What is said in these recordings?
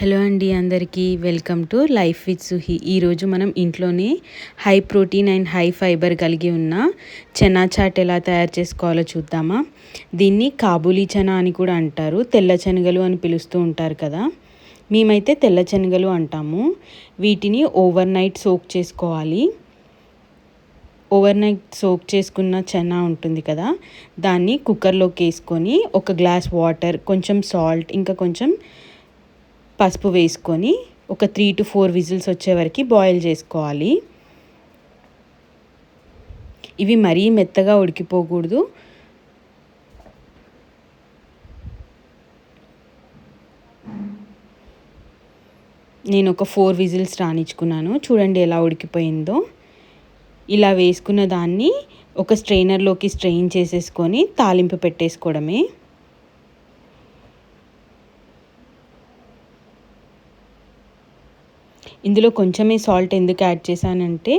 Hello అండి, అందరికీ welcome to life with సుహి. ఈరోజు మనం ఇంట్లోనే high protein and high fibre కలిగి ఉన్న చనా చాట్ ఎలా తయారు చేసుకోవాలో చూద్దామా. దీన్ని కాబూలీ చనా అని కూడా అంటారు, తెల్ల శనగలు అని పిలుస్తూ ఉంటారు కదా. మేమైతే తెల్ల శనగలు అంటాము. వీటిని ఓవర్ నైట్ సోక్ చేసుకోవాలి. ఓవర్ నైట్ సోక్ చేసుకున్న చనా ఉంటుంది కదా, దాన్ని కుక్కర్లోకి వేసుకొని ఒక గ్లాస్ వాటర్, కొంచెం సాల్ట్, ఇంకా కొంచెం పసుపు వేసుకొని ఒక 3 to 4 విజిల్స్ వచ్చే వరకు బాయిల్ చేసుకోవాలి. ఇవి మరీ మెత్తగా ఉడికిపోకూడదు. నేను ఒక 4 విజిల్స్ రానిచ్చుకున్నాను. చూడండి ఎలా ఉడికిపోయిందో. ఇలా వేసుకున్న దాన్ని ఒక స్ట్రైనర్లోకి స్ట్రెయిన్ చేసేసుకొని తాలింపు పెట్టేసుకోవడమే. ఇందులో కొంచెమే సాల్ట్ ఎందుకు యాడ్ చేశానంటే,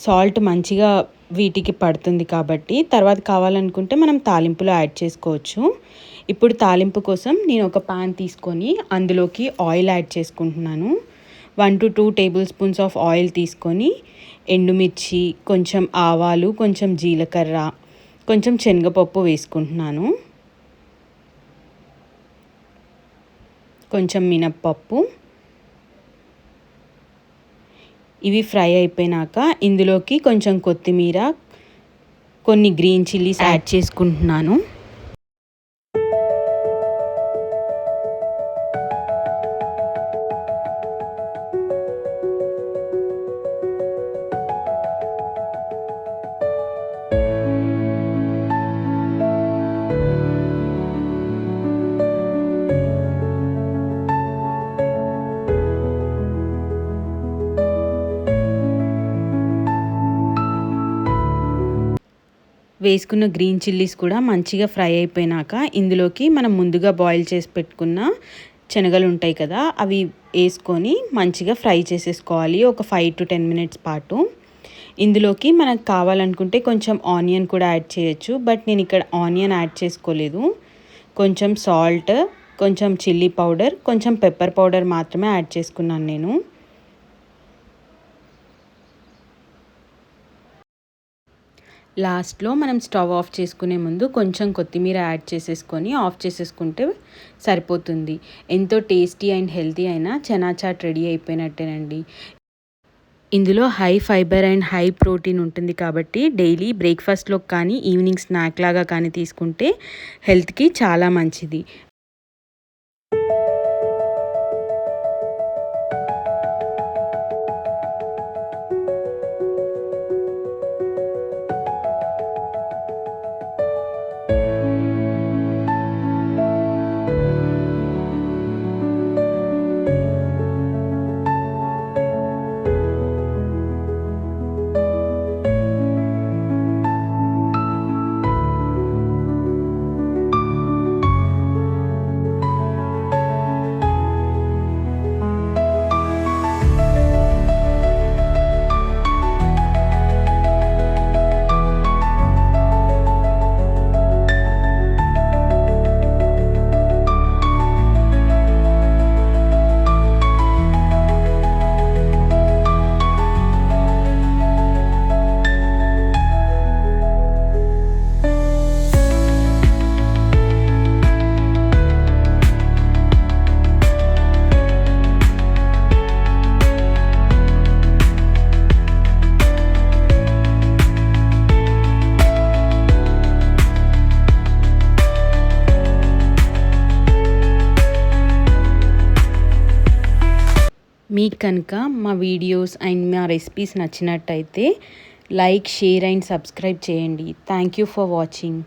సాల్ట్ మంచిగా వీటికి పడుతుంది కాబట్టి, తర్వాత కావాలనుకుంటే మనం తాలింపులో యాడ్ చేసుకోవచ్చు. ఇప్పుడు తాలింపు కోసం నేను ఒక పాన్ తీసుకొని అందులోకి ఆయిల్ యాడ్ చేసుకుంటున్నాను. 1 to 2 table spoons of oil తీసుకొని ఎండుమిర్చి, కొంచెం ఆవాలు, కొంచెం జీలకర్ర, కొంచెం శనగపప్పు వేసుకుంటున్నాను, కొంచెం మినప్పప్పు. ఇవి ఫ్రై అయిపోయినాక ఇందులోకి కొంచెం కొత్తిమీర, కొన్ని గ్రీన్ చిల్లీస్ యాడ్ చేసుకుంటున్నాను. వేసుకున్న గ్రీన్ చిల్లీస్ కూడా మంచిగా ఫ్రై అయిపోయినాక ఇందులోకి మనం ముందుగా బాయిల్ చేసి పెట్టుకున్న శనగలు ఉంటాయి కదా, అవి వేసుకొని మంచిగా ఫ్రై చేసేసుకోవాలి ఒక 5 to 10 మినిట్స్ పాటు. ఇందులోకి మనకు కావాలనుకుంటే కొంచెం ఆనియన్ కూడా యాడ్ చేయొచ్చు, బట్ నేను ఇక్కడ ఆనియన్ యాడ్ చేసుకోలేదు. కొంచెం సాల్ట్, కొంచెం చిల్లీ పౌడర్, కొంచెం పెప్పర్ పౌడర్ మాత్రమే యాడ్ చేసుకున్నాను నేను. లాస్ట్లో మనం స్టవ్ ఆఫ్ చేసుకునే ముందు కొంచెం కొత్తిమీర యాడ్ చేసేసుకొని ఆఫ్ చేసేసుకుంటే సరిపోతుంది. ఎంతో టేస్టీ అండ్ హెల్తీ అయిన చనా చాట్ రెడీ అయిపోయినట్టేనండి. ఇందులో high fibre and high protein ఉంటుంది కాబట్టి డైలీ బ్రేక్ఫాస్ట్లో కానీ ఈవినింగ్ స్నాక్ లాగా కానీ తీసుకుంటే హెల్త్కి చాలా మంచిది. మీకు కనుక మా వీడియోస్ అండ్ మా రెసిపీస్ నచ్చినట్టయితే లైక్, షేర్ అండ్ సబ్స్క్రైబ్ చేయండి. Thank you for watching.